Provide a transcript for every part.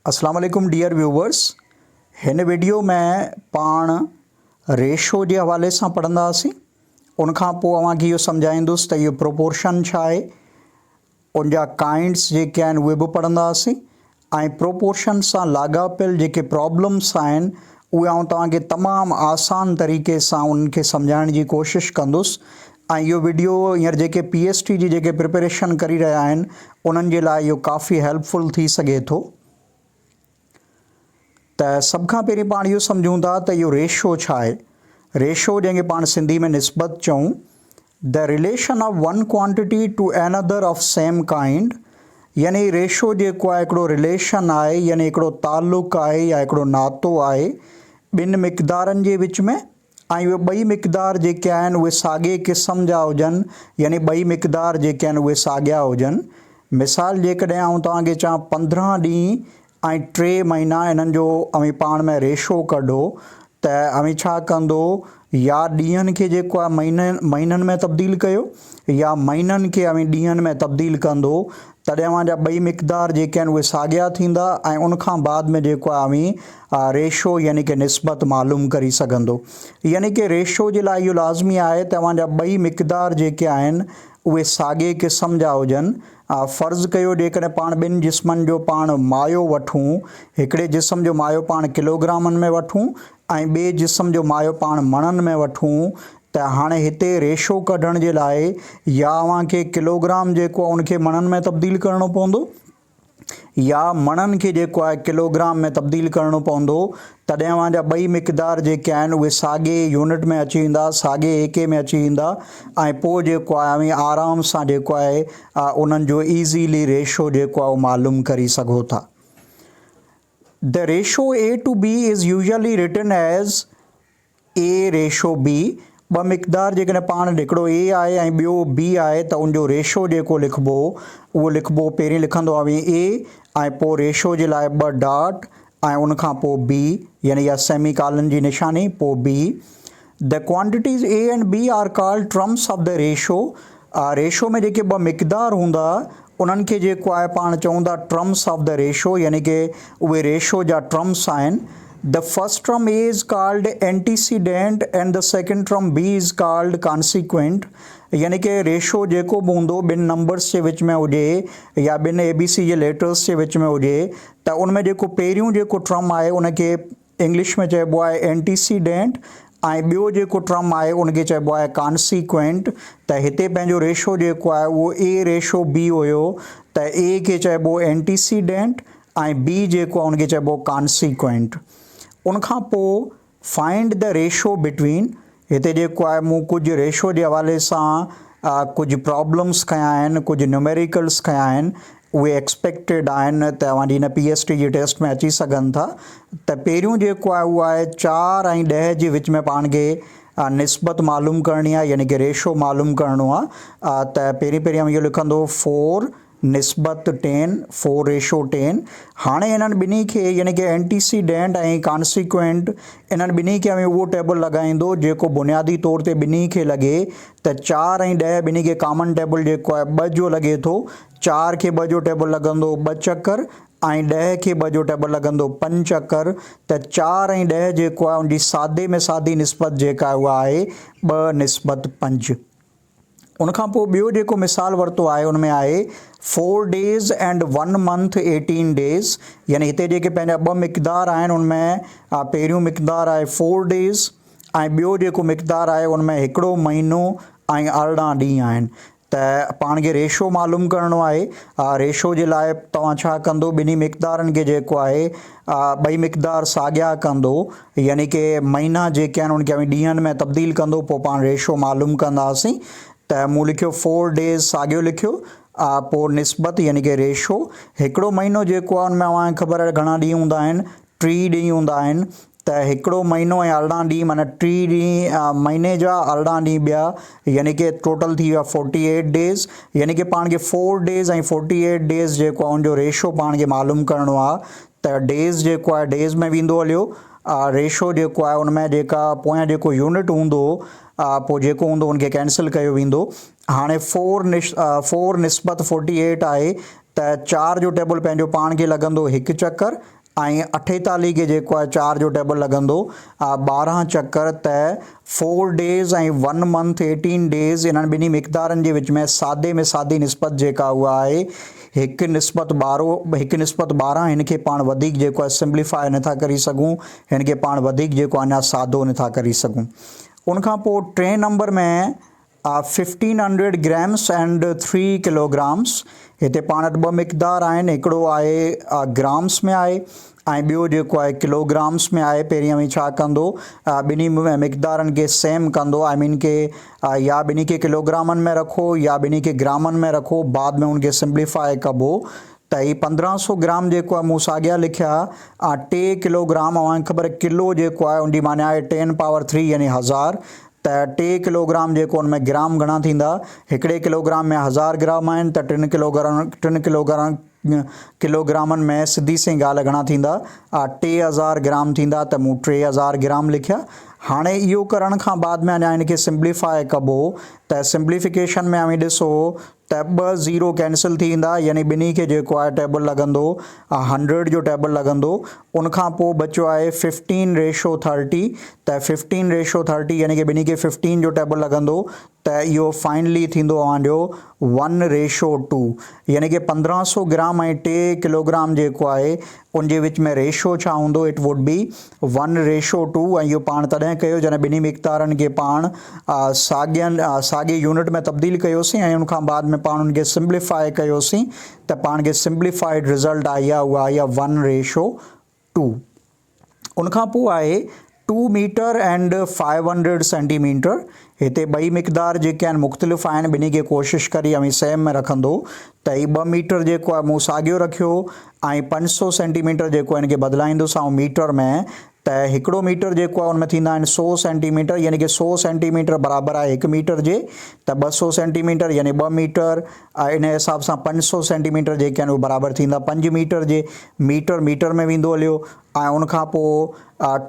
अस्सलाम वालेकुम dear viewers. हिन वीडियो में पाण रेशो के हवाले से पढ़ंदासीं। उनखां पोइ अव्हांखे इहो सम्झाईंदुसि त इहो प्रोपोर्शन छा आहे, उनजा काइंड्स जेके आहिनि उहे बि पढ़ंदासीं ऐं प्रोपोर्शन सां लाॻापियल जेके प्रॉब्लम्स आहिनि उहे आउं तव्हांखे तमामु आसान तरीक़े सां उनखे सम्झाइण जी कोशिशि कंदुसि। ऐं इहो वीडियो हींअर जेके PhD जी जेके प्रिपरेशन करी रहिया आहिनि उन्हनि जे लाइ इहो काफ़ी हेल्पफुल थी सघे थो। त सभ खां पहिरीं पाण इहो सम्झूं था त इहो रेशो छा आहे। रेशो जंहिंखे पाण सिंधी में निस्बत चऊं, the relation of one quantity to another of same kind, यानी रेशो जेको आहे हिकिड़ो रिलेशन आहे, यानी हिकिड़ो ताल्लुक़ आहे या हिकिड़ो नातो आहे ॿिनि मिक़दारनि जे विच में। ऐं उहे ॿई मिक़दार जेके आहिनि उहे साॻिए क़िस्म जा हुजनि, यानी ॿई मिक़दार जेके आहिनि उहे साॻिया हुजनि। मिसाल जेकॾहिं आउं तव्हांखे चवां 15 ॾींहं ऐं 3 महीना इन्हनि जो अमी पाण में रेशो कढो त अमी छा कंदो, या ॾींहंनि खे जेको आहे महीननि में तब्दील कयो या महीननि खे अमी ॾींहंनि में तब्दील कंदो, तॾहिं अव्हांजा ॿई मिक़दार जेके आहिनि उहे साॻिया थींदा ऐं उनखां बाद में जेको आहे अमी रेशो यानी कि निस्बत मालूम करी सघंदो। यानी कि रेशो जे लाइ इहो लाज़मी आहे त अव्हांजा ॿई मिक़दार जेके आहिनि उहे साॻिए क़िस्म जा हुजनि। फ़र्ज़ु कयो जेकॾहिं पाण ॿिनि जिस्मनि जो पाण मायो वठूं, हिकिड़े जिस्म जो मायो पाण किलोग्रामनि में वठूं ऐं ॿिए जिस्म जो मायो पाण मणनि में वठूं, त हाणे हिते रेशो कढण जे लाइ या अव्हांखे किलोग्राम जेको आहे उनखे मणनि में तब्दील करिणो पवंदो या मणनि खे जेको आहे किलोग्राम में तब्दील करिणो पवंदो। तॾहिं अव्हांजा ॿई मिक़दार जेके आहिनि उहे साॻिए यूनिट में अची वेंदा, साॻिए एके में अची वेंदा ऐं पोइ जेको आहे अमी आराम सां जेको आहे उन्हनि जो ईज़ीली रेशो जेको आहे उहो मालूम करे सघो था। The ratio A to B is usually written as A ratio B। ॿ मिक़दार जेकॾहिं पाण हिकिड़ो A आहे ऐं ॿियो B आहे त उनजो रेशो जेको लिखिबो उहो लिखिबो, पहिरीं लिखंदो आहे A ऐं पोइ रेशो जे लाइ 2 डॉट ऐं उनखां पोइ B, यानी या सेमी कॉलन जी निशानी, पोइ B। The quantities A and B are called terms of the ratio. Ratio में जेके 2 मिक़दार हूंदा उन्हनि खे जेको आहे पाण चवंदा टर्म्स ऑफ द रेशो, यानी कि उहे रेशो जा टर्म्स आहिनि। The first term A is called antecedent and the second term B is called consequent। यानी कि रेशो जेको बि हूंदो ॿिनि नंबर्स जे विच में हुजे या ॿिनि ABC जे लेटर्स जे विच में हुजे त उनमें जेको पहिरियों जेको टर्म आहे उनखे इंग्लिश में चइबो आहे एंटीसीडेंट ऐं ॿियो जेको टर्म आहे उनखे चइबो आहे कॉन्सिक्वेंट। त हिते पंहिंजो रेशो जेको आहे उहो A रेशो B हुयो, त A खे चइबो एंटीसीडेंट ऐं B जेको आहे उनखे चइबो कॉन्सिक्वेंट। उनखां पोइ फाइंड द रेशो बिटवीन, हिते जेको आहे मूं कुझु रेशो जे हवाले सां कुझु प्रॉब्लम्स कया आहिनि, कुझु न्यूमेरिकल्स कया आहिनि, उहे एक्सपेक्टेड आहिनि त अव्हांजी हिन PhD जी टेस्ट में अची सघनि था। त पहिरियों जेको आहे उहो आहे 4 ऐं 10 जे विच में पाण खे निस्बत मालूम करणी आहे, यानी कि रेशो मालूम करिणो आहे। त पहिरीं इहो लिखंदो 4 निस्बत 10, 4 रेशो 10। हाणे इन्हनि ॿिन्ही खे यानी कि एंटीसीडेंट ऐं कॉन्सिक्वेंट इन्हनि ॿिन्ही खे उहो टेबल लॻाईंदो जेको बुनियादी तौर ते ॿिन्ही खे लॻे। त 4 ऐं 10 ॿिन्ही खे कॉमन टेबल जेको आहे 2 जो लॻे थो। 4 खे 2 जो टेबल लॻंदो 2 चकर ऐं 10 खे 2 जो टेबल लॻंदो 5 चकर। त 4 ऐं 10 जेको आहे उनजी सादे में सादी निस्बत जेका उहा आहे 2 निस्बत 5। उनखां पोइ ॿियो जेको मिसाल वरितो आहे उनमें आहे 4 days and 1 month 18 days। यानी हिते जेके पंहिंजा 2 मिक़दार आहिनि उनमें पहिरियों मिक़दार आहे 4 days ऐं ॿियो जेको मिक़दार आहे उनमें हिकिड़ो महीनो ऐं 18 ॾींहं आहिनि। त पाण खे रेशो मालूम करिणो आहे। रेशो जे लाइ तव्हां छा कंदो, ॿिन्ही मिक़दारनि खे जेको आहे ॿई मिक़दार साॻिया कंदो, यानी कि महीना जेके आहिनि उनखे ॾींहंनि में तब्दील कंदो, पोइ पाण रेशो मालूम कंदासीं। त मूं लिखियो 4 days साॻियो लिखियो, पोइ निस्बत यानी कि रेशो। हिकिड़ो महीनो जेको आहे उनमें अव्हांखे ख़बर आहे घणा ॾींहं हूंदा आहिनि, 3 ॾींहं हूंदा आहिनि। त हिकिड़ो महीनो ऐं 18 ॾींहं माना 3 ॾींहं महीने जा, 18 ॾींहं ॿिया, यानी कि टोटल थी विया 48 days। यानी कि पाण खे 4 days ऐं 48 days जेको आहे उनजो रेशो पाण खे मालूम करिणो आहे। त डेज़ जेको आहे डेज़ में वेंदो हलियो, रेशो जेको आहे उनमें जेका पोयां जेको यूनिट हूंदो पोइ जेको हूंदो उनखे कैंसिल कयो वेंदो। हाणे 4 निस्बत 48 आहे त 4 जो टेबल पंहिंजो पाण खे लॻंदो 1 चकर ऐं 48 खे जेको आहे 4 जो टेबल लॻंदो 12 चकर त 4 डेज़ ऐं 1 मंथ 18 डेज़ इन्हनि ॿिन्ही मिक़दारनि जे विच में सादे में सादी निस्बत जेका उहा आहे 1:12 हिन खे पाण वधीक जेको आहे सिम्प्लीफाई नथा करे सघूं, हिन खे पाण वधीक जेको अञा सादो नथा करे सघूं। उनखां पोइ 3 नंबर में 1500 ग्राम्स एंड 3 किलोग्राम्स। हिते पाण वटि ॿ मिक़दार आहिनि, हिकिड़ो आहे ग्राम्स में आहे ऐं ॿियो जेको आहे किलोग्राम्स में आहे। पहिरीं में छा कंदो, ॿिन्ही मिक़दारनि खे सेम कंदो, आई मीन के या ॿिन्ही खे किलोग्रामनि में रखो या ॿिन्ही खे ग्रामनि में रखो, बाद में उनखे सिम्प्लीफाई कबो। त ही 1500 ग्राम जेको आहे मूं साॻिया लिखिया 3 किलोग्राम, ऐं ख़बर किलो जेको आहे उनजी माना आहे 10³ यानी 1000। त 3 किलोग्राम जेको उन में ग्राम घणा थींदा, हिकिड़े किलोग्राम में 1000 ग्राम आहिनि त 3 किलोग्रामनि में सिधी सी ॻाल्हि घणा थींदा 3000 ग्राम थींदा। त मूं 3000 ग्राम लिखिया। हाणे इहो करण खां बाद में अञा हिनखे सिम्प्लीफाई कबो त सिम्प्लीफिकेशन में हमें ॾिसो त 2 0 कैंसिल थी वेंदा, यानी ॿिन्ही खे जेको आहे टेबल लॻंदो 100 जो टेबल लॻंदो। उनखां पोइ बचियो आहे 15:30। त 15:30 यानी कि ॿिन्ही खे 15 जो टेबल लॻंदो। त इहो फाइनली थींदो अव्हांजो 1:2, यानी कि 1500 ग्राम ऐं 3 किलोग्राम जेको आहे उनजे विच में रेशो छा हूंदो, इट वुड बी 1:2। ऐं इहो पाण तॾहिं कयो जॾहिं ॿिन्ही मिक़दारनि खे पाण साॻे यूनिट में तब्दील कयोसीं ऐं उनखां बाद में पाण उनखे सिम्प्लीफाई कयोसीं त पाण खे सिम्प्लीफाइड रिज़ल्ट आई आहे, उहा आई आहे 1:2। उनखां पोइ आहे 2 मीटर एंड 500 सेंटीमीटर। हिते ॿई मिक़दार जेके आहिनि मुख़्तलिफ़ आहिनि, ॿिन्ही खे कोशिशि करी हमें सेम में रखंदो। त ही 2 मीटर जेको आहे मूं साॻियो रखियो ऐं 500 सेंटीमीटर जेको आहे हिनखे बदिलाईंदुसि ऐं मीटर में। त हिकिड़ो मीटर जेको आहे उनमें थींदा आहिनि 100 सेंटीमीटर, यानी कि 100 सेंटीमीटर बराबरि आहे 1 मीटर जे। त 200 सेंटीमीटर यानी 2 मीटर, इन हिसाब सां 500 सेंटीमीटर जेके आहिनि उहे बराबरि थींदा 5 मीटर जे। मीटर में वेंदो हलियो ऐं उनखां पोइ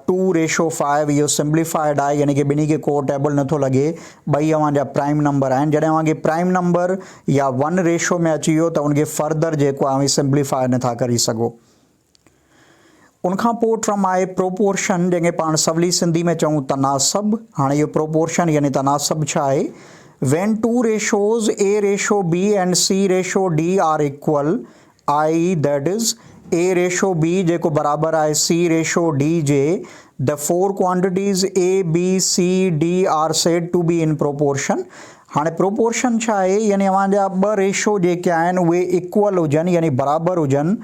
2:5 इहो सिम्प्लीफाइड आहे, यानी कि ॿिन्ही खे को टेबल नथो लॻे, ॿई अव्हांजा प्राइम नंबर आहिनि। जॾहिं अव्हांखे प्राइम नंबर या 1 रेशो में अची वियो त उनखे फर्दर जेको आहे सिम्प्लीफाई नथा करे सघो। उनखां पोइ टर्म आहे प्रोपोर्शन, जंहिंखे पाण सवली सिंधी में चऊं तनासब। हाणे इहो प्रोपोर्शन यानी तनासब छा आहे, when 2 ratios A:B and C:D are equal, i.e. that is A:B जेको बराबरि आहे C:D J, the 4 quantities A, B, C, D are said to be in proportion। हाणे प्रोपोर्शन छा आहे, यानी अव्हांजा 2 रेशो जेके आहिनि उहे इक्वल हुजनि यानी बराबरि हुजनि।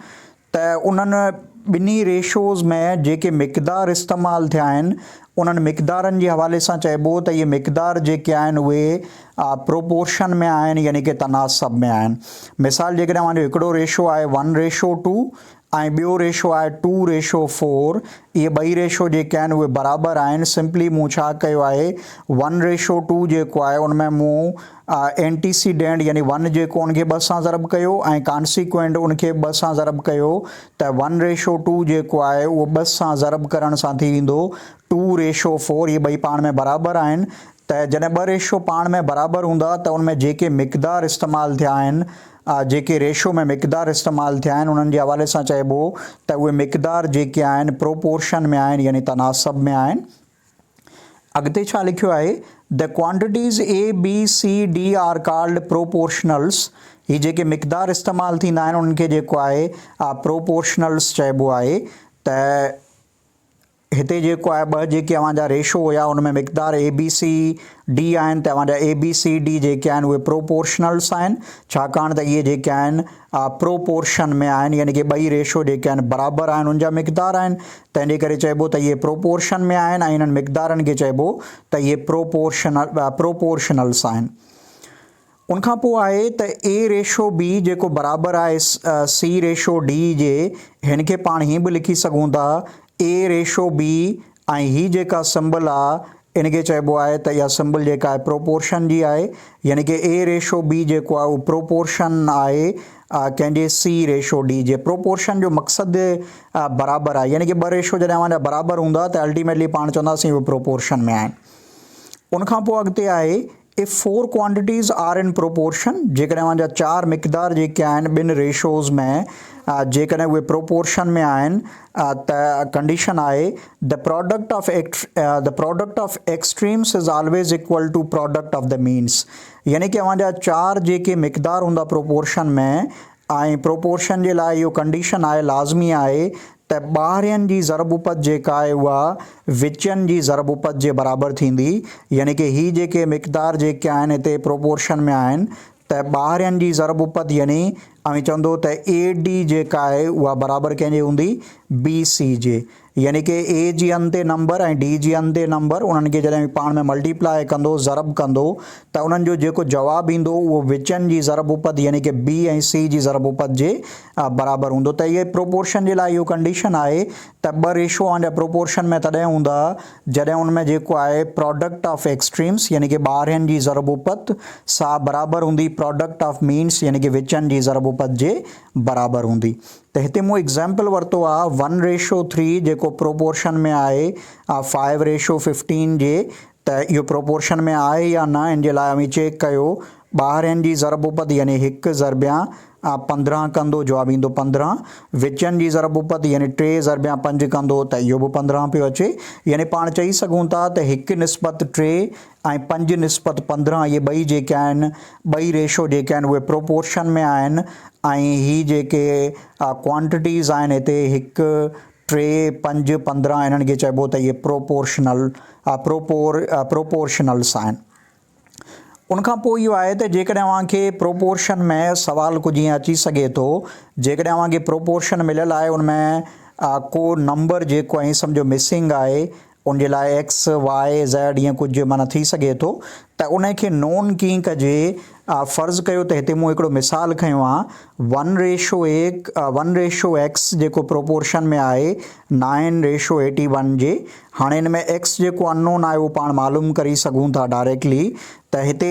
त उन्हनि ॿिन्ही रेशोज़ में जेके मिक़दार इस्तेमालु थिया आहिनि उन्हनि मिक़दारनि जे हवाले सां चइबो त इहे मिक़दार जेके आहिनि उहे प्रोपोर्शन में आहिनि, यानी कि तनासब में आहिनि। मिसाल जेकॾहिं अव्हांजो हिकिड़ो रेशो आहे 1:2 ऐं ॿियो रेशो आहे 2:4, इहे ॿई रेशो जेके आहिनि उहे बराबरि आहिनि। सिंपली मूं छा कयो आहे 1:2 जेको आहे उनमें मूं एंटीसीडेंट यानी 1 जेको उनखे 2 सां ज़रब कयो ऐं कॉन्सिक्वेंट उनखे 2 सां ज़रब कयो। त 1:2 जेको आहे उहो 2 सां ज़रब करण सां थी वेंदो 2:4। इहे ॿई पाण में बराबरि आहिनि। त जॾहिं 2 रेशो पाण में बराबरि हूंदा त उनमें जेके मिक़दार इस्तेमालु थिया आहिनि, जेके रेशो में मिक़दार इस्तेमालु थिया आहिनि उन्हनि जे हवाले सां चइबो त उहे मिक़दार जेके आहिनि प्रोपोर्शन में आहिनि यानी तनासब में आहिनि। अॻिते छा लिखियो आहे, the quantities A, B, C, D are called proportionals. ही जेके मिक़दार इस्तेमालु थींदा आहिनि उन्हनि खे जेको आहे प्रोपोर्शनल्स चइबो आहे। त हिते जेको आहे 2 जेके अव्हांजा रेशो हुया उनमें मिक़दार A, B, C, D आहिनि। त अव्हांजा A, B, C, D जेके आहिनि उहे प्रोपोर्शनल्स आहिनि, छाकाणि त इहे जेके आहिनि प्रोपोर्शन में आहिनि, यानी कि ॿई रेशो जेके आहिनि बराबरि आहिनि, उनजा मिक़दार आहिनि। तंहिंजे करे चइबो त इहे प्रोपोर्शन में आहिनि ऐं इन्हनि मिक़दारनि खे चइबो त इहे प्रोपोर्शनल्स आहिनि। उनखां पोइ आहे त A:B जेको बराबरि आहे C:D जे, हिन खे पाण हीअं बि लिखी सघूं था A:B ऐं ही जेका सिंबल आहे इनखे चइबो आहे त इहा सिंबल जेका आहे प्रोपोर्शन जी आहे, यानी कि A:B जेको आहे उहो प्रोपोर्शन आहे कंहिंजे C:D जे। प्रोपोर्शन जो मक़सदु बराबरि आहे, यानी कि 2 रेशो जॾहिं अव्हांजा बराबरि हूंदा त अल्टीमेटली पाण चवंदासीं उहे प्रोपोर्शन में आहिनि। उनखां पोइ अॻिते आहे if 4 quantities are in proportion, जेकॾहिं अव्हांजा 4 मिक़दार जेके आहिनि ॿिनि रेशोज़ में जेकॾहिं उहे प्रोपोर्शन में आहिनि त कंडीशन आहे the product of extremes is always equal to product of the means. यानी कि अव्हांजा 4 जेके मिक़दार हूंदा प्रोपोर्शन में ऐं प्रोपोर्शन जे लाइ इहो कंडीशन आहे, लाज़मी आहे त ॿाहिरियनि जी ज़रब उपत जेका आहे उहा विचनि जी ज़रब उपत जे बराबरि थींदी। यानी कि ही जेके मिक़दार जेके आहिनि हिते प्रोपोर्शन में आहिनि त ॿाहिरियनि जी ज़रब उपत यानी ऐं चवंदो त ए डी जेका आहे उहा बराबरि कंहिंजी हूंदी बी सी जे। यानी कि ए जी अंदे नंबर ऐं डी जी अंदे नंबर उन्हनि खे जॾहिं पाण में मल्टीप्लाई कंदो ज़रब कंदो त उन्हनि जो जेको जवाबु ईंदो उहो विचनि जी ज़रब उपत यानी कि बी ऐं सी जी ज़रब उपत जे बराबरि हूंदो। त इहे प्रोपोर्शन जे लाइ इहो कंडीशन आहे त 2 रेशो अञा प्रोपोर्शन में तॾहिं हूंदा जॾहिं उन में जेको आहे प्रोडक्ट ऑफ एक्सट्रीम्स यानी कि ॿाहिरियनि जी ज़रब उपत सां बराबरि हूंदी प्रोडक्ट ऑफ मीन्स यानी कि विचनि जी ज़रब उपत जे बराबरि हूंदी। त हिते मूं एग्ज़ाम्पल वरितो आहे 1:3 जेको प्रोपोर्शन में आहे 5:15 जे। त इहो प्रोपोर्शन में आहे या न इन जे लाइ अमी चेक कयो। ॿाहिरियनि जी ज़रब उपत यानी 1 ज़रबिया 15 कंदो, जवाबु ईंदो 15। विचनि जी ज़रब उपत यानी 3 ज़रबिया 5 कंदो त इहो बि 15 पियो अचे। यानी पाण चई सघूं था त 1:3 ऐं 5:15 इहे ॿई जेके आहिनि, ॿई रेशो जेके आहिनि उहे प्रोपोर्शन में आहिनि ऐं ही जेके क्वांटिटीज़ आहिनि हिते 1, 3, 5, 15 इन्हनि खे चइबो त इहे प्रोपोर्शनल्स आहिनि। उनखां पोइ इहो आहे त जेकॾहिं अव्हांखे प्रोपोर्शन में सुवाल कुझु ईअं अची सघे थो, जेकॾहिं अव्हांखे प्रोपोर्शन मिलियल आहे उन में को नंबर जेको आहे सम्झो मिसिंग आहे, उन जे लाइ एक्स वाए ज़ेड ईअं कुझु माना थी सघे थो त उनखे नोन कीअं कजे। फ़र्ज़ु कयो त हिते मूं हिकिड़ो मिसाल खयो आहे 1:x जेको प्रोपोर्शन में आहे 9:81 जे। हाणे हिन में एक्स जेको अननोन आहे उहो पाण मालूम करे सघूं था डायरेक्टली। त हिते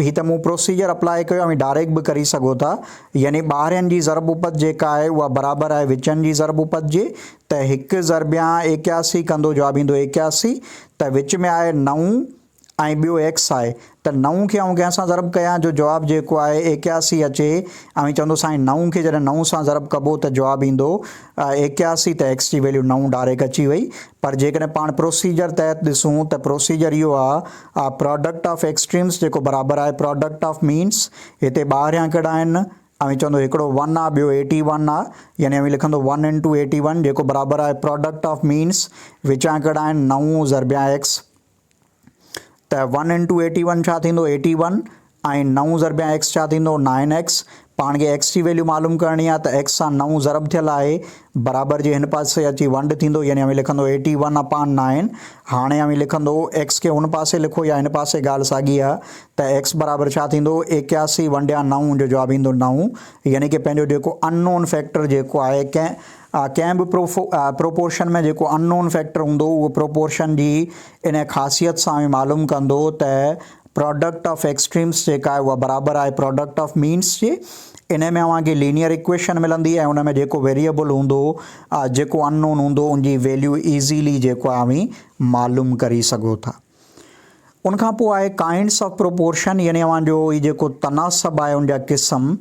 ही त मूं प्रोसीजर अप्लाई कयो ऐं डायरेक्ट बि करे सघो था। यानी ॿाहिरियनि जी ज़रब उपत जेका आहे उहा बराबरि आहे विचनि जी ज़रब उपत जे। त 1 ज़रबिया 81 कंदो, जवाबु ईंदो 81। त विच में आहे 9 ऐं ॿियो एक्स आहे त 9 खे कंहिं सां ज़रब कयां जो जवाबु जेको आहे 81 अचे ऐं चवंदो साईं 9 खे जॾहिं 9 सां ज़रब कबो त जवाबु ईंदो 81 त एक्स जी वैल्यू 9 डायरेक्ट अची वई। पर जेकॾहिं पाण प्रोसीजर तहत ॾिसूं त प्रोसीजर इहो आहे प्रोडक्ट ऑफ एक्सट्रीम्स जेको बराबरि आहे प्रोडक्ट ऑफ मीन्स। हिते ॿाहिरियां कहिड़ा आहिनि ऐं चवंदो हिकिड़ो 1 आहे ॿियो 81 आहे। यानी लिखंदो 1 × 81 जेको बराबरि आहे प्रोडक्ट ऑफ मीन्स। विचां कहिड़ा आहिनि 9 ज़रबिया एक्स। त 1 × 81 छा थींदो 81 ऐं 9 ज़रबिया एक्स छा थींदो 9x। पाण खे एक्स जी वैल्यू मालूम करणी आहे त एक्स सां 9 ज़रब थियल आहे, बराबरि जे हिन पासे अची वंड थींदो यानी अमी लिखंदो 81/9। हाणे अमी लिखंदो एक्स खे हुन पासे लिखो या हिन पासे ॻाल्हि साॻी आहे त एक्स बराबरि छा थींदो 81 × 9 जो जवाबु ईंदो 9। यानी कि पंहिंजो जेको अननोन फैक्टर जेको आहे कंहिं बि प्रोपोर्शन में जेको अननोन फैक्टर हूंदो उहो प्रोपोर्शन जी इन ख़ासियत सां मालूम कंदो त प्रोडक्ट ऑफ एक्सट्रीम्स जेका आहे उहा बराबरि आहे प्रोडक्ट ऑफ मीन्स जे। इन में अव्हांखे लीनियर इक्वेशन मिलंदी ऐं उन में जेको वेरिएबल हूंदो जेको अननोन हूंदो उनजी वैल्यू ईज़ीली जेको आहे अमी मालूम करे सघो था। उनखां पोइ आहे काइंड्स ऑफ प्रोपोर्शन यानी अव्हांजो ही जेको तनासब आहे उनजा क़िस्म।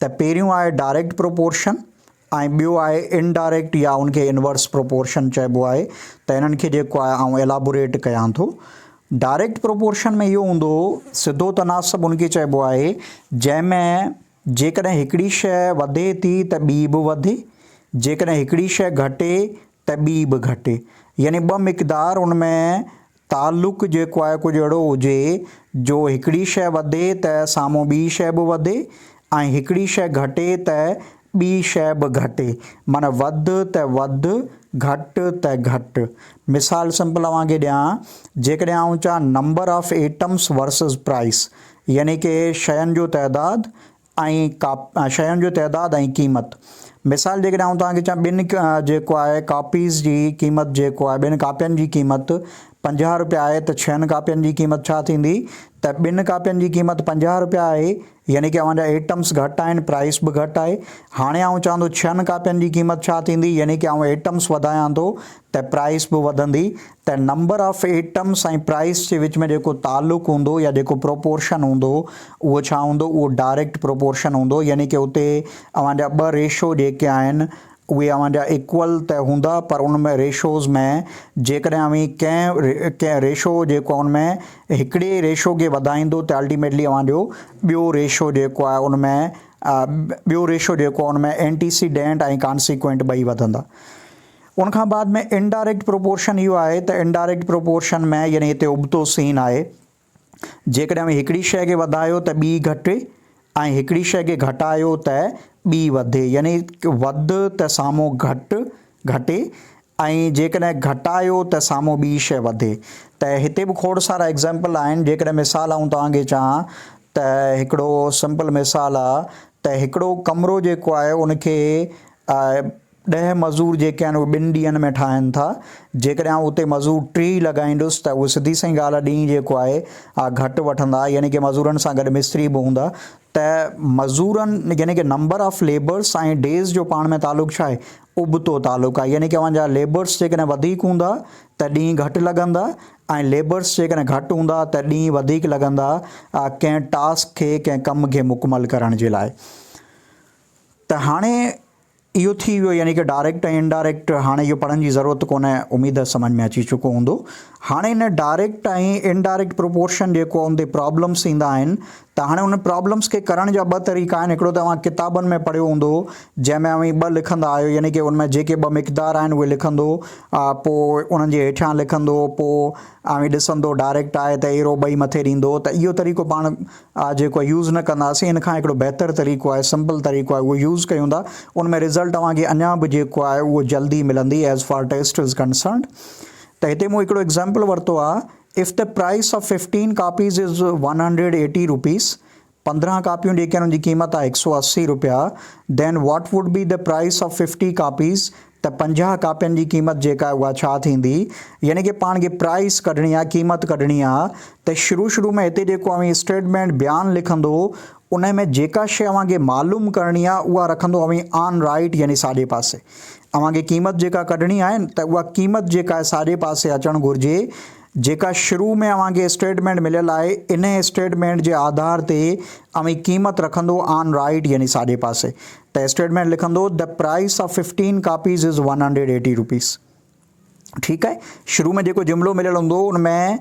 त पहिरियों आहे डायरेक्ट प्रोपोर्शन ऐं ॿियो आहे इनडायरेक्ट या उनखे इनवर्स प्रोपोर्शन चइबो आहे। त इन्हनि खे जेको आहे आउं एलाबोरेट कयां थो। डायरेक्ट प्रोपोर्शन में इहो हूंदो सिधो तनासब उनखे चइबो आहे जंहिंमें जेकॾहिं हिकिड़ी शइ वधे थी त ॿी बि वधे, जेकॾहिं हिकिड़ी शइ घटे त ॿी बि घटे। यानी 2 मिक़दार उन में तालुक़ जेको आहे कुझु अहिड़ो हुजे जो हिकिड़ी शइ वधे त साम्हूं ॿी शइ बि वधे ऐं हिकिड़ी शइ घटे त ॿी शइ बि घटे। माना वधि त वधि घटि त घटि। मिसाल सिंपल अव्हांखे ॾियां, जेकॾहिं आउं चवां number of atoms versus price यानी कि शयुनि जो तइदादु ऐं क़ीमत। मिसाल जेकॾहिं आउं तव्हांखे चवां ॿिनि जेको आहे कॉपीज़ जी क़ीमत जेको आहे ॿिनि कापियुनि जी क़ीमत 50 रुपया आहे त 6 कापियुनि जी क़ीमत छा थींदी त 2 कापियुनि जी क़ीमत 50 रुपया आहे, यानी कि अवांजा एटम्स घटि आहिनि, प्राइस बि घटि आहे। हाणे आउं चवां थो 6 कापियुनि जी क़ीमत छा थींदी, यानी कि आउं एटम्स वधायां थो त प्राइस बि वधंदी। त नंबर ऑफ एटम्स ऐं प्राइस जे विच में जेको तालुक़ु हूंदो या जेको प्रोपोर्शन हूंदो उहो छा हूंदो, उहो डायरेक्ट प्रोपोर्शन हूंदो, यानी कि उते अवांजा 2 रेशो जेके आहिनि उहे अवांजा इक्वल त हूंदा, पर उन में रेशोज़ में जेकॾहिं अवी कंहिं रेशो जेको उन में हिकिड़े रेशो खे वधाईंदो त अल्टीमेटली अवांजो ॿियो रेशो जेको आहे उन में ॿियो रेशो जेको उन में एंटीसीडेंट ऐं कॉन्सिक्वेंट ॿई वधंदा। उन खां बाद में इनडायरेक्ट प्रोपोर्शन इहो आहे त इनडायरेक्ट प्रोपोर्शन में यानी हिते उबतो सीन आहे, जेकॾहिं अवी हिकिड़ी शइ खे वधायो त ॿी घटे ऐं हिकिड़ी शइ खे घटायो त ॿी वधे, यानी वधि त साम्हूं घटे ऐं जेकॾहिं घटायो त साम्हूं ॿी शइ वधे। त हिते बि खोड़ सारा एग्ज़ाम्पल आहिनि। जेकॾहिं मिसाल आऊं तव्हांखे चवां त हिकिड़ो सिंपल मिसाल आहे त हिकिड़ो कमिरो जेको आहे उनखे 10 मज़दूर जेके आहिनि उहे 2 ॾींहंनि में ठाहिनि था। जेकॾहिं आउं उते मज़दूर 3 लॻाईंदुसि त उहो सिधी सही ॻाल्हि आहे, ॾींहुं जेको आहे घटि वठंदा, यानी कि मज़दूरनि सां गॾु मिस्त्री बि हूंदा। त मज़दूरनि यानी कि नंबर ऑफ लेबर्स ऐं डेज़ जो पाण में तालुक़ु छा आहे, उबतो तालुक़ु आहे, यानी कि अवांजा लेबर्स जेकॾहिं वधीक हूंदा त ॾींहुं घटि लॻंदा ऐं लेबर्स जेकॾहिं घटि हूंदा त ॾींहुं वधीक लॻंदा कंहिं टास्क खे, कंहिं कम खे मुकमल करण जे लाइ। त हाणे इहो थी वियो, यानी कि डायरेक्ट ऐं इनडायरेक्ट हाणे इहो पढ़ण जी ज़रूरत कोन्हे, उमेद समझ में अची चुको हूंदो। हाणे इन डायरेक्ट ऐं इनडायरेक्ट प्रोपोर्शन जेको उन ते प्रॉब्लम्स ईंदा आहिनि, त हाणे उन प्रॉब्लम्स खे करण जा 2 तरीक़ा आहिनि। हिकिड़ो तव्हां किताबनि में पढ़ियो हूंदो जंहिंमें अवी 2 लिखंदा आहियो, यानी कि उनमें जेके 2 मिक़दार आहिनि उहे लिखंदो, पोइ उन्हनि जे हेठियां लिखंदो, पोइ अवी ॾिसंदो डायरेक्ट आहे त एरो 2 मथे ॾींदो। त इहो तरीक़ो पाण जेको यूज़ न कंदासीं, इन खां हिकिड़ो बहितर तरीक़ो आहे, सिंपल तरीक़ो आहे, उहो यूज़ कयूं था। उनमें रिज़ल्ट तव्हांखे अञा बि जेको आहे उहो जल्दी मिलंदी as far test is concerned. त हिते मूं हिकिड़ो एग्ज़ाम्पल वरितो आहे, if the price of 15 copies is 180 rupees, 15 कापियूं जेके आहिनि उनजी क़ीमत आहे 180 रुपया, then what would be the price of 50 copies, त 50 कापियुनि जी क़ीमत जेका आहे उहा छा थींदी। यानी कि पाण खे प्राइस कढणी आहे, क़ीमत कढणी आहे, त शुरू में हिते जेको अवी स्टेटमेंट बयानु लिखंदो उन में जेका शइ अव्हांखे मालूम करणी आहे उहा रखंदो अवी ऑन राइट, यानी साॼे पासे। अव्हांखे क़ीमत जेका कढणी आहे त उहा क़ीमत जेका आहे साॼे पासे अचणु घुरिजे। जेका शुरू में अव्हांखे स्टेटमेंट मिलियल आहे इन स्टेटमेंट जे आधार ते अवी क़ीमत रखंदो ऑन राइट, यानी साॼे पासे। त स्टेटमेंट लिखंदो the price of 15 copies is 180 rupees. ठीकु आहे, शुरू में जेको जुमिलो मिलियल हूंदो उनमें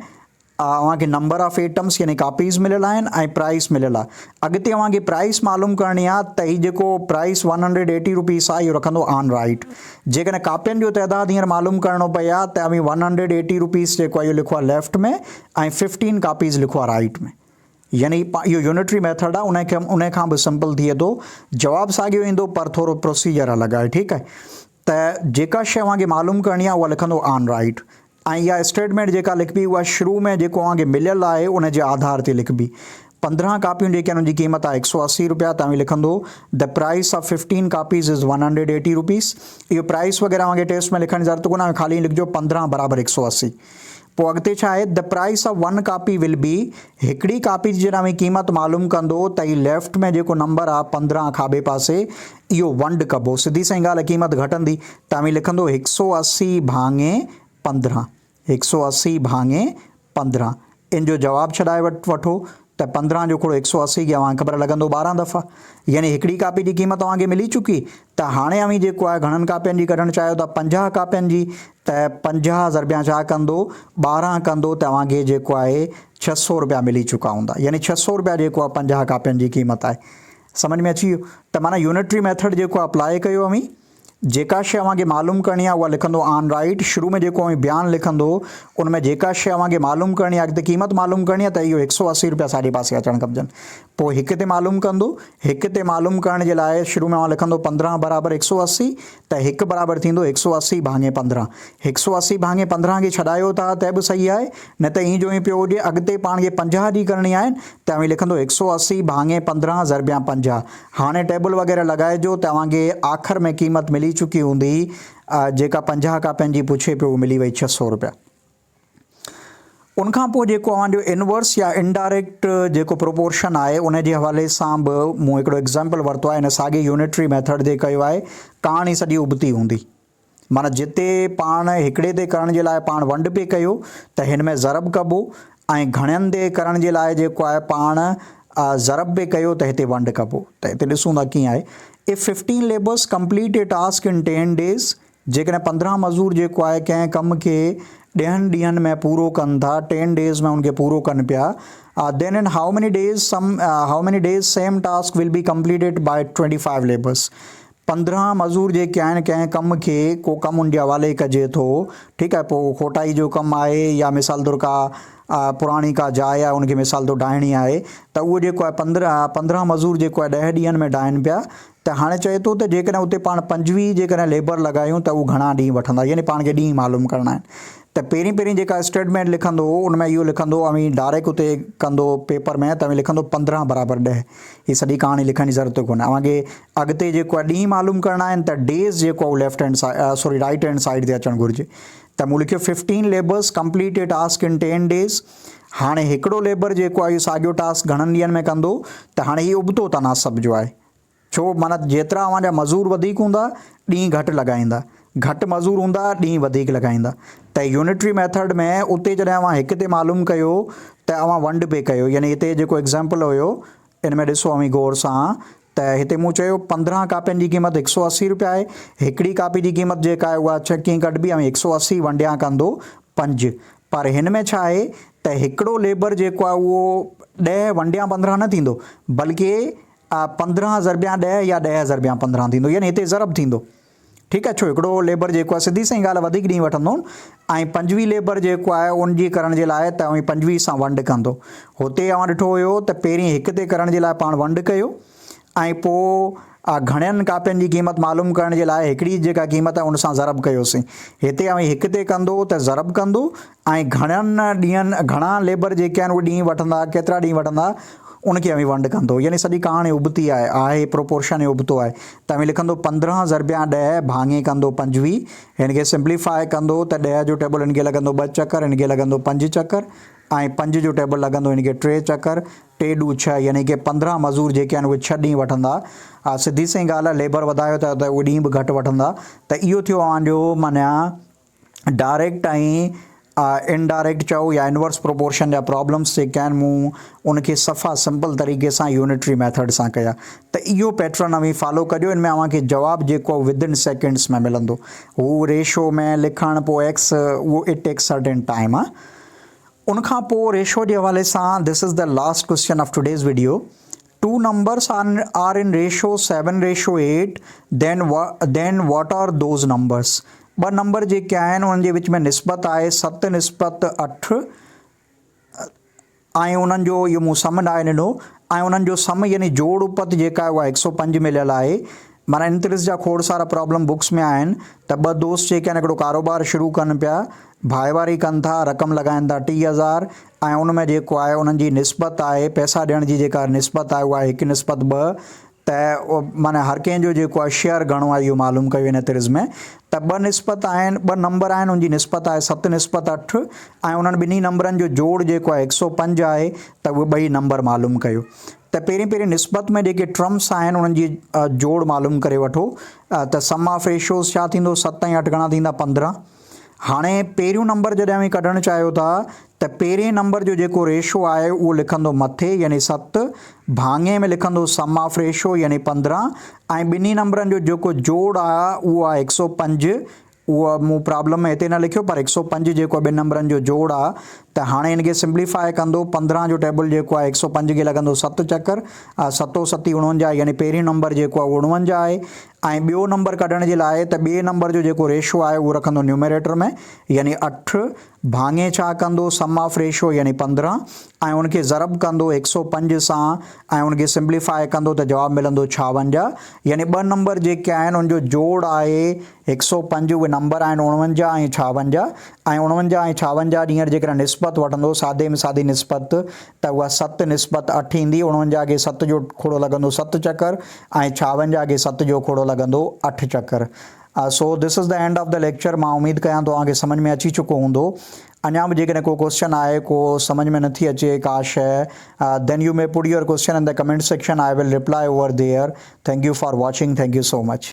अव्हांखे नंबर ऑफ एटम्स यानी कापीज़ मिलियल आहिनि ऐं प्राइस मिलियल आहे। अॻिते अव्हांखे प्राइस मालूम करणी आहे त हीउ जेको प्राइस 180 रुपीज़ आहे इहो रखंदो ऑन राइट। जेकॾहिं कापियुनि जो तइदादु हींअर मालूम करिणो पए हा त अवी 180 रुपीज़ जेको आहे इहो लिखो आहे लेफ्ट में ऐं 15 कापीज़ लिखो आहे राइट में, यानी इहो यूनिटरी मेथड आहे। उन खां बि सिंपल थिए थो, जवाबु साॻियो ईंदो पर थोरो प्रोसीजर अलॻि आहे। ठीकु आहे, त जेका शइ अव्हांखे मालूम करणी आहे उहा लिखंदो ऑन राइट, ऐं इहा स्टेटमेंट जेका लिखबी उहा शुरू में जेको अव्हांखे मिलियल आहे उन जे आधार ते लिखबी। 15 कापियूं जेके आहिनि उनजी क़ीमत आहे 180 रुपया, तव्हां लिखंदो the price of 15 copies is 180 rupees. इहो प्राइस वग़ैरह अव्हांखे टेस्ट में लिखण जी ज़रूरत कोन्हे, ख़ाली लिखिजो 15 बराबरि 180। पोइ अॻिते छा आहे, the price of 1 copy will be, हिकिड़ी कापी जी जॾहिं क़ीमत मालूम कंदो त हीउ लेफ्ट में जेको नंबर आहे 15 खाॿे पासे इहो वंड कबो, सिधी सही ॻाल्हि आहे, क़ीमत घटंदी। तव्हां लिखंदो 180 भाङे 15, 180 भाङे 15। इन जो जवाबु छॾाए वठो त 15 जो खोड़ो 180 खे अव्हांखे ख़बर लॻंदो 12 दफ़ा, यानी हिकिड़ी कापी जी क़ीमत तव्हांखे मिली चुकी। त हाणे अवी जेको आहे घणनि कापियुनि जी कढणु चाहियो था, 50 कापियुनि जी, त 50 ज़रबिया छा कंदो 12 कंदो त अव्हांखे जेको आहे 600 रुपया मिली चुका हूंदा, यानी 600 रुपया जेको आहे 50 कापियुनि जी क़ीमत आहे। समझ में अची वियो? त माना यूनिटरी मेथड जेको अप्लाई कयो अवी, जेका शइ अव्हांखे मालूम करणी आहे उहा लिखंदो ऑन राइट, शुरू में जेको बयानु लिखंदो उनमें जेका शइ अव्हांखे मालूम करणी आहे, अॻिते क़ीमत मालूम करणी आहे त इहो 180 रुपया साॼे पासे अचणु खपजनि। पोइ हिक ते मालूम कंदो, हिक ते मालूम करण जे लाइ शुरू में अव्हां लिखंदो 15 बराबरि 180, त हिकु बराबरि थींदो 180 भाङे 15। 180 भाङे 15 खे छॾायो था त बि सही आहे, न त ईअं जो ई पियो हुजे। अॻिते पाण खे 50 जी करणी आहे त अवी लिखंदो 180 भाङे 15 ज़रबिया 50। हाणे टेबल वग़ैरह लॻाइजो त तव्हांखे आख़िर में क़ीमत मिली चुकी हूंदी जेका 50 कापियुनि जी पुछे पियो, मिली वई 600 रुपया। उनखां पोइ जेको अव्हांजो इनवर्स या इनडायरेक्ट जेको प्रोपोर्शन आहे उन जे हवाले सां बि मूं हिकिड़ो एग्ज़ाम्पल वरितो आहे। हिन साॻे यूनिटरी मेथड ते कयो आहे। कहाणी सॼी उबती हूंदी, माना जिते पाण हिकिड़े ते करण जे लाइ पाण वंड पे कयो त हिन में ज़रब कबो, ऐं घणनि ते करण जे लाइ जेको आहे पाण ज़रब पे कयो त हिते वंड कबो। त हिते ॾिसूं था कीअं आहे। If 15 labours complete A task in 10 days, जेकॾहिं 15 मज़दूर जेको आहे कंहिं कम खे 10 ॾींहंनि में पूरो कनि था, 10 डेज़ में उनखे पूरो कनि पिया, then in how many days same task will be completed by 25 labours. 15 मज़दूर जेके आहिनि कंहिं कम खे को कमु उन जे हवाले कजे थो, ठीकु आहे, पोइ खोटाई जो कमु आहे या मिसाल तौरु का पुराणी का जाइ आहे उनखे मिसाल तौरु ॾाहिणी आहे, त उहो जेको आहे 15 मज़दूर जेको आहे 10 ॾींहंनि में ॾाहिनि पिया। त हाणे चए थो त जेकॾहिं उते पाण 25 जेकॾहिं लेबर लॻायूं त उहो घणा ॾींहं वठंदा, यानी पाण खे ॾींहं मालूम करणा आहिनि। त पहिरीं जेका स्टेटमेंट लिखंदो उन में इहो लिखंदो, अवी डायरेक्ट उते कंदो पेपर में, त लिखंदो 15 बराबरि 10। हीअ सॼी कहाणी लिखण जी ज़रूरत कोन्हे। अव्हांखे अॻिते जेको आहे ॾींहं मालूम करणा आहिनि त डेज़ जेको आहे left hand side right hand side ते अचणु घुरिजे। त मूं लिखियो 15 labours complete A task in 10 days. हाणे हिकिड़ो लेबर जेको आहे इहो साॻियो टास्क घणनि ॾींहंनि में कंदो, त हाणे इहो उबतो तनासब जो आहे। छो, माना जेतिरा अव्हांजा मज़दूर वधीक हूंदा ॾींहं घटि लॻाईंदा, घटि मज़दूर हूंदा ॾींहं वधीक लॻाईंदा। त यूनिटरी मेथड में उते जॾहिं अव्हां हिक ते मालूम कयो त अव्हां वंड पे कयो, यानी हिते जेको एग्ज़ाम्पल हुयो इन में ॾिसो अवी गौर सां, त हिते मूं चयो 15 कापियुनि जी क़ीमत 180 रुपया आहे। हिकिड़ी कापी जी क़ीमत जेका आहे उहा कीअं कढिबी, ऐं 180 वंडिया कंदो 5। पर हिन में छा आहे त हिकिड़ो लेबर जेको आहे उहो 10 वंडिया 15 न थींदो, बल्कि 15 ज़रबिया 10 या 10 ज़रबिया 15 थींदो, यानी हिते ज़रब थींदो। ठीकु आहे, छो हिकिड़ो लेबर जेको आहे सिधी सही ॻाल्हि वधीक ॾींहं वठंदो, ऐं 25 लेबर जेको आहे उनजी करण जे लाइ त 25 सां वंड कंदो। हुते अव्हां ॾिठो हुयो त पहिरीं हिक ते करण जे लाइ पाण वंड कयो, ऐं पोइ घणनि कापियुनि जी क़ीमत मालूम करण जे लाइ हिकिड़ी जेका क़ीमत आहे उन सां ज़रब कयोसीं। हिते हिक ते कंदो त ज़रब कंदो, ऐं घणा लेबर जेके आहिनि उहे ॾींहं वठंदा, केतिरा ॾींहं वठंदा उनखे वंड कंदो, यानी सॼी कहाणी उबती आहे प्रोपोर्शन उबतो आहे। त लिखंदो 15 ज़रबिया 10 भाङे कंदो 25, हिन खे सिंप्लीफाई कंदो त 10 जो टेबल हिन खे लॻंदो 2 चकर, हिन खे लॻंदो 5 चकर, ऐं 5 जो टेबल लॻंदो हिन खे 3 चकर, 3 × 6, यानी कि 15 मज़दूर जेके आहिनि उहे 6 ॾींहं वठंदा। सिधी सही ॻाल्हि आहे, लेबर वधायो त उहे ॾींहं बि घटि वठंदा। त इहो थियो अव्हांजो माना डायरेक्ट ऐं इनडायरेक्ट चओ या इनवर्स प्रोपोर्शन जा प्रॉब्लम्स जेके आहिनि मूं उनखे सफ़ा सिंपल तरीक़े सां यूनिटरी मेथड सां कया। त इहो पैटर्न अवी फॉलो कजो, इनमें अव्हांखे जवाबु जेको विदिन सेकेंड्स में मिलंदो। हू रेशो में लिखणु पोइ एक्स उहो इट टेक्स सर्टेन टाइम आहे। उनखां पोइ रेशो जे हवाले सां this is the last question of today's video. 2 numbers are in ratio 7:8, then what are those numbers? 2 number जेके आहिनि उन्हनि जे विच में निस्बत आहे 7:8, ऐं उन्हनि जो इहो मूं सम आहे ॾिनो, ऐं उन्हनि जो सम यानी जोड़ उपत जेका आहे उहा 105 मिलियल आहे। माना इंटरेस्ट जा खोड़ सारा प्रॉब्लम बुक्स में आहिनि। त 2 दोस्त जेके आहिनि हिकिड़ो कारोबार शुरू कनि पिया, भाईवारी कनि था, रक़म लॻाइनि था 30,000, ऐं उन में जेको आहे उन्हनि जी निस्बत आहे पैसा ॾियण जी जेका निस्बत आहे उहा 1:2। त माना हर कंहिंजो जेको आहे शेयर घणो आहे इहो मालूम कयो इन तर्ज़ में। त 2 निस्बत आहिनि, 2 नंबर आहिनि, उनजी निस्बत आहे 7:8, ऐं उन्हनि ॿिन्ही नंबरनि जो जोड़ जेको आहे 105 आहे। त उहे 2 नंबर मालूम कयो। त पहिरीं निस्बत में जेके टर्म्स आहिनि उन्हनि जी जोड़ मालूम करे वठो। त सम ऑफ रेशोज़ छा थींदो, 7 ऐं 8 घणा थींदा 15। हाणे पहिरियों नंबर जॾहिं कढणु चाहियो था त पहिरें नंबर जो जेको रेशो आहे उहो लिखंदो मथे यानी 7, भाङे में लिखंदो सम ऑफ रेशो यानी 15, ऐं ॿिन्ही नंबरनि जो जेको जोड़ आहे उहो आहे 105। उहा मूं प्रॉब्लम में हिते न लिखियो, पर 105 जेको 2 नंबरनि जो जोड़ आहे। त हाणे हिनखे सिंप्लीफाई कंदो, 15 जो टेबल जेको आहे 105 खे लॻंदो 7 चकर, 7 7 49, यानी पहिरीं नंबर जेको आहे 49 आहे। ऐं ॿियो नंबर कढण जे लाइ त ॿिए नंबर जो जेको रेशो आहे उहो रखंदो न्यूमरेटर में यानी 8, भाङे छा कंदो सम ऑफ रेशो यानी 15, ऐं उनखे ज़रब कंदो 105 सां, ऐं उनखे सिंप्लीफाई कंदो त जवाबु मिलंदो 56। यानी 2 नंबर जेके आहिनि उनजो जोड़ आहे 105, उहे नंबर आहिनि 49 ऐं 56। ऐं 49 ऐं 56 ॾींहं जेकॾहिं निस्बत वठंदो सादे में सादी निस्बत त उहा 7:8 ईंदी। 49 खे 7 जो खोड़ो लॻंदो 7 चकर, ऐं 56 खे 7 जो खोड़ो लॻंदो 8 चकर। So this is the end of the lecture. मां उम्मीद कयां तव्हांखे सम्झ में अची चुको हूंदो। अञा बि जेकॾहिं को क्वेश्चन आहे, को सम्झ में नथी अचे का शइ, then you may put your question in the comment section. I will reply over there. Thank you for watching. Thank you so much.